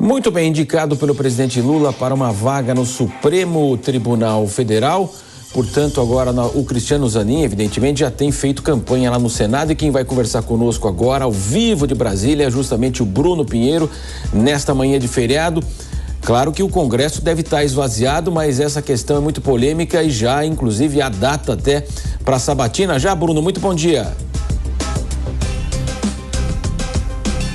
Muito bem, indicado pelo presidente Lula para uma vaga no Supremo Tribunal Federal. Portanto, agora o Cristiano Zanin, evidentemente, já tem feito campanha lá no Senado, e quem vai conversar conosco agora, ao vivo de Brasília, é justamente o Bruno Pinheiro, nesta manhã de feriado. Claro que o Congresso deve estar esvaziado, mas essa questão é muito polêmica e já, inclusive, há data até para a sabatina. Já, Bruno, muito bom dia.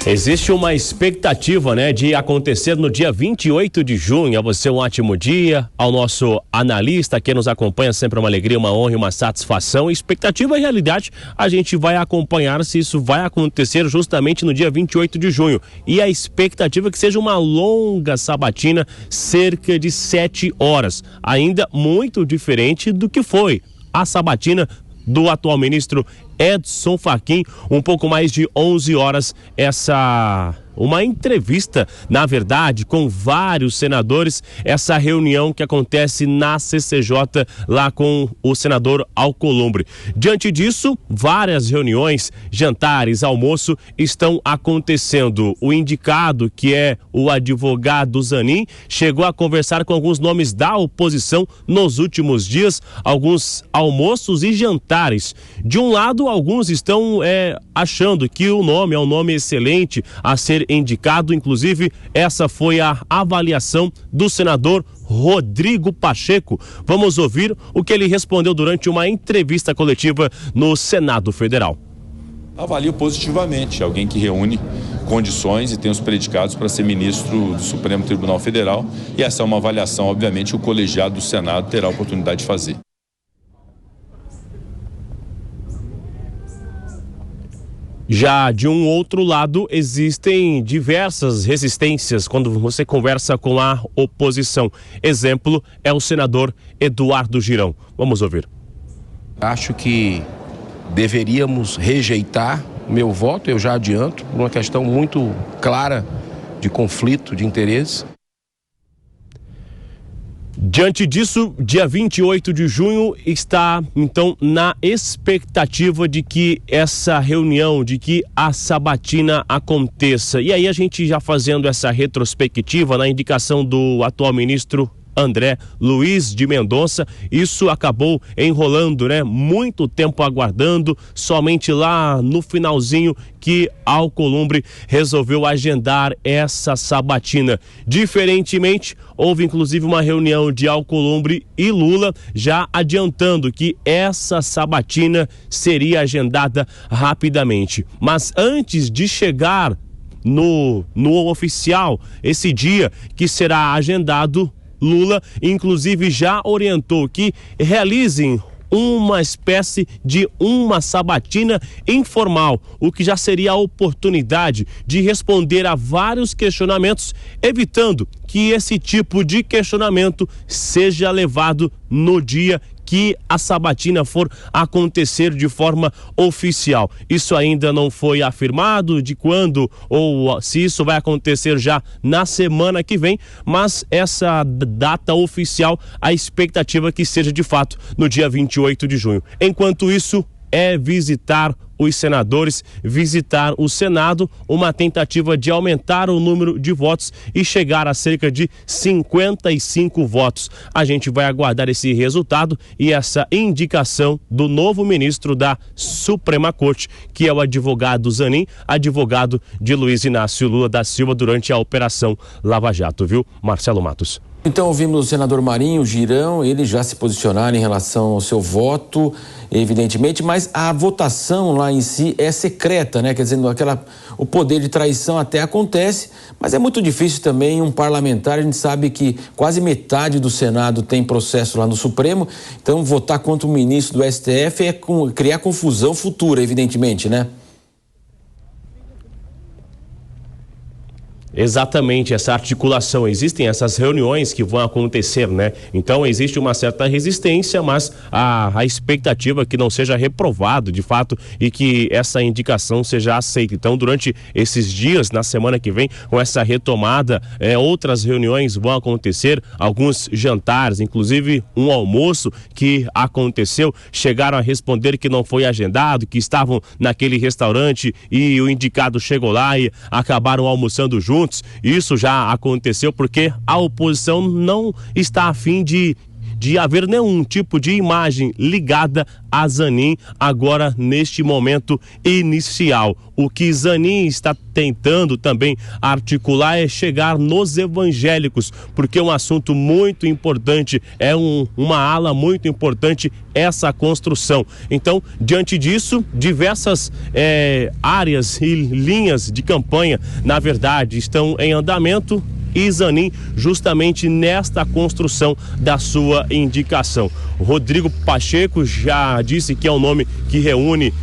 Existe uma expectativa, de acontecer no dia 28 de junho. A você um ótimo dia, ao nosso analista que nos acompanha, sempre uma alegria, uma honra e uma satisfação. Expectativa e realidade, a gente vai acompanhar se isso vai acontecer justamente no dia 28 de junho. E a expectativa é que seja uma longa sabatina, cerca de 7 horas. Ainda muito diferente do que foi a sabatina do atual ministro Edson Fachin, um pouco mais de 11 horas, uma entrevista, na verdade, com vários senadores, essa reunião que acontece na CCJ, lá com o senador Alcolumbre. Diante disso, várias reuniões, jantares, almoço estão acontecendo. O indicado, que é o advogado Zanin, chegou a conversar com alguns nomes da oposição nos últimos dias, alguns almoços e jantares. De um lado, alguns estão achando que o nome é um nome excelente a ser indicado, inclusive essa foi a avaliação do senador Rodrigo Pacheco. Vamos ouvir o que ele respondeu durante uma entrevista coletiva no Senado Federal. Avalio positivamente alguém que reúne condições e tem os predicados para ser ministro do Supremo Tribunal Federal, e essa é uma avaliação, obviamente, que o colegiado do Senado terá a oportunidade de fazer. Já de um outro lado, existem diversas resistências quando você conversa com a oposição. Exemplo é o senador Eduardo Girão. Vamos ouvir. Acho que deveríamos rejeitar meu voto, eu já adianto, por uma questão muito clara de conflito de interesse. Diante disso, dia 28 de junho está, então, na expectativa de que essa reunião, de que a sabatina aconteça. E aí a gente já fazendo essa retrospectiva na indicação do atual ministro André Luiz de Mendonça, isso acabou enrolando, muito tempo aguardando, somente lá no finalzinho que Alcolumbre resolveu agendar essa sabatina. Diferentemente, houve inclusive uma reunião de Alcolumbre e Lula, já adiantando que essa sabatina seria agendada rapidamente. Mas antes de chegar no oficial, esse dia que será agendado, Lula, inclusive, já orientou que realizem uma espécie de uma sabatina informal, o que já seria a oportunidade de responder a vários questionamentos, evitando que esse tipo de questionamento seja levado no dia que a sabatina for acontecer de forma oficial. Isso ainda não foi afirmado de quando ou se isso vai acontecer já na semana que vem, mas essa data oficial, a expectativa é que seja de fato no dia 28 de junho. Enquanto isso, é visitar os senadores, visitar o Senado, uma tentativa de aumentar o número de votos e chegar a cerca de 55 votos. A gente vai aguardar esse resultado e essa indicação do novo ministro da Suprema Corte, que é o advogado Zanin, advogado de Luiz Inácio Lula da Silva durante a Operação Lava Jato, viu, Marcelo Matos? Então ouvimos o senador Marinho Girão, ele já se posicionaram em relação ao seu voto, evidentemente, mas a votação lá em si é secreta, Quer dizer, o poder de traição até acontece, mas é muito difícil também um parlamentar, a gente sabe que quase metade do Senado tem processo lá no Supremo, então votar contra o ministro do STF é criar confusão futura, evidentemente, Exatamente, essa articulação, existem essas reuniões que vão acontecer, Então existe uma certa resistência, mas a expectativa é que não seja reprovado de fato e que essa indicação seja aceita. Então durante esses dias, na semana que vem, com essa retomada, outras reuniões vão acontecer, alguns jantares, inclusive um almoço que aconteceu, chegaram a responder que não foi agendado, que estavam naquele restaurante e o indicado chegou lá e acabaram almoçando juntos. juntos. Isso já aconteceu porque a oposição não está a fim de haver nenhum tipo de imagem ligada a Zanin agora neste momento inicial. O que Zanin está tentando também articular é chegar nos evangélicos, porque é um assunto muito importante, é uma ala muito importante essa construção. Então, diante disso, diversas áreas e linhas de campanha, na verdade, estão em andamento, e Zanin justamente nesta construção da sua indicação. Rodrigo Pacheco já disse que é um nome que reúne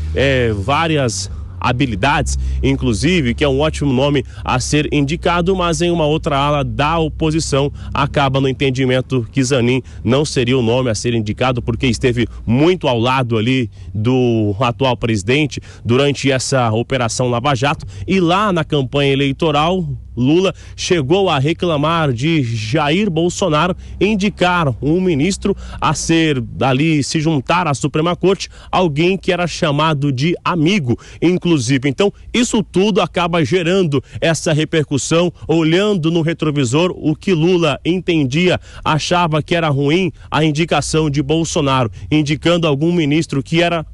várias habilidades, inclusive, que é um ótimo nome a ser indicado, mas em uma outra ala da oposição acaba no entendimento que Zanin não seria o nome a ser indicado, porque esteve muito ao lado ali do atual presidente durante essa operação Lava Jato, e lá na campanha eleitoral Lula chegou a reclamar de Jair Bolsonaro indicar um ministro a ser ali, se juntar à Suprema Corte, alguém que era chamado de amigo, inclusive. Então, isso tudo acaba gerando essa repercussão, olhando no retrovisor o que Lula entendia, achava que era ruim a indicação de Bolsonaro, indicando algum ministro que era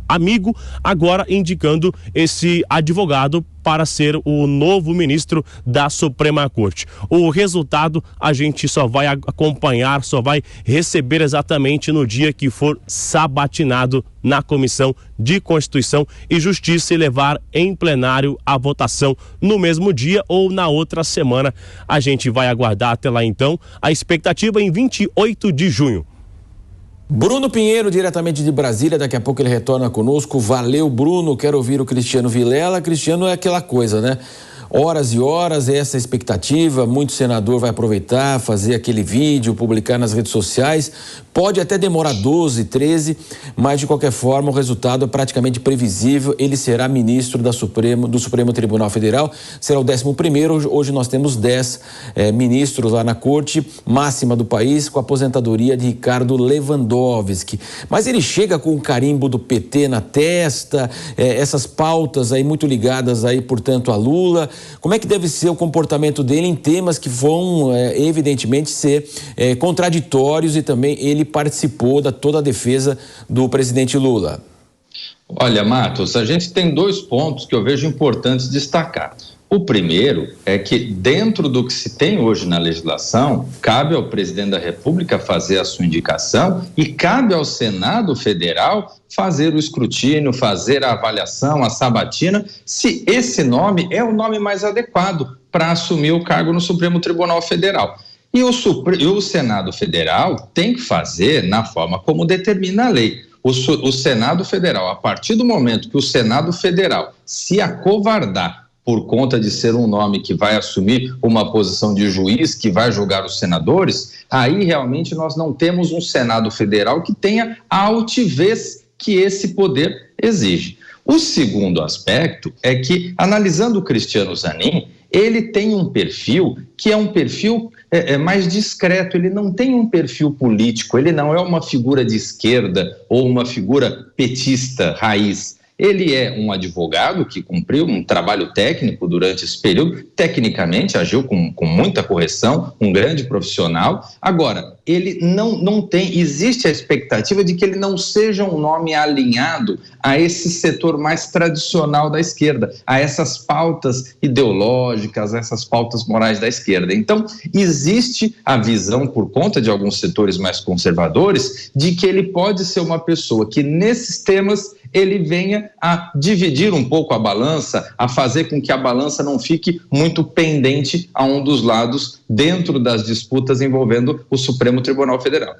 amigo, agora indicando esse advogado para ser o novo ministro da Suprema Corte. O resultado a gente só vai acompanhar, só vai receber exatamente no dia que for sabatinado na Comissão de Constituição e Justiça e levar em plenário a votação no mesmo dia ou na outra semana. A gente vai aguardar até lá então. A expectativa é em 28 de junho. Bruno Pinheiro, diretamente de Brasília, daqui a pouco ele retorna conosco. Valeu, Bruno. Quero ouvir o Cristiano Vilela. Cristiano, é aquela coisa, né? Horas e horas, essa expectativa, muito senador vai aproveitar, fazer aquele vídeo, publicar nas redes sociais, pode até demorar 12, 13, mas de qualquer forma o resultado é praticamente previsível, ele será ministro do Supremo Tribunal Federal, será o 11º, hoje nós temos 10 ministros lá na corte máxima do país, com a aposentadoria de Ricardo Lewandowski, mas ele chega com o carimbo do PT na testa, essas pautas aí muito ligadas aí, portanto, a Lula. Como é que deve ser o comportamento dele em temas que vão, evidentemente, ser contraditórios, e também ele participou da toda a defesa do presidente Lula? Olha, Matos, a gente tem 2 pontos que eu vejo importantes destacar. O primeiro é que, dentro do que se tem hoje na legislação, cabe ao presidente da República fazer a sua indicação e cabe ao Senado Federal fazer o escrutínio, fazer a avaliação, a sabatina, se esse nome é o nome mais adequado para assumir o cargo no Supremo Tribunal Federal. E o Senado Federal tem que fazer na forma como determina a lei. O Senado Federal, a partir do momento que o Senado Federal se acovardar por conta de ser um nome que vai assumir uma posição de juiz, que vai julgar os senadores, aí realmente nós não temos um Senado Federal que tenha a altivez que esse poder exige. O segundo aspecto é que, analisando o Cristiano Zanin, ele tem um perfil que é um perfil mais discreto, ele não tem um perfil político, ele não é uma figura de esquerda ou uma figura petista raiz. Ele é um advogado que cumpriu um trabalho técnico durante esse período, tecnicamente agiu com muita correção, um grande profissional. Agora, ele não tem, existe a expectativa de que ele não seja um nome alinhado a esse setor mais tradicional da esquerda, a essas pautas ideológicas, a essas pautas morais da esquerda. Então, existe a visão, por conta de alguns setores mais conservadores, de que ele pode ser uma pessoa que, nesses temas, ele venha a dividir um pouco a balança, a fazer com que a balança não fique muito pendente a um dos lados dentro das disputas envolvendo o Supremo Tribunal Federal.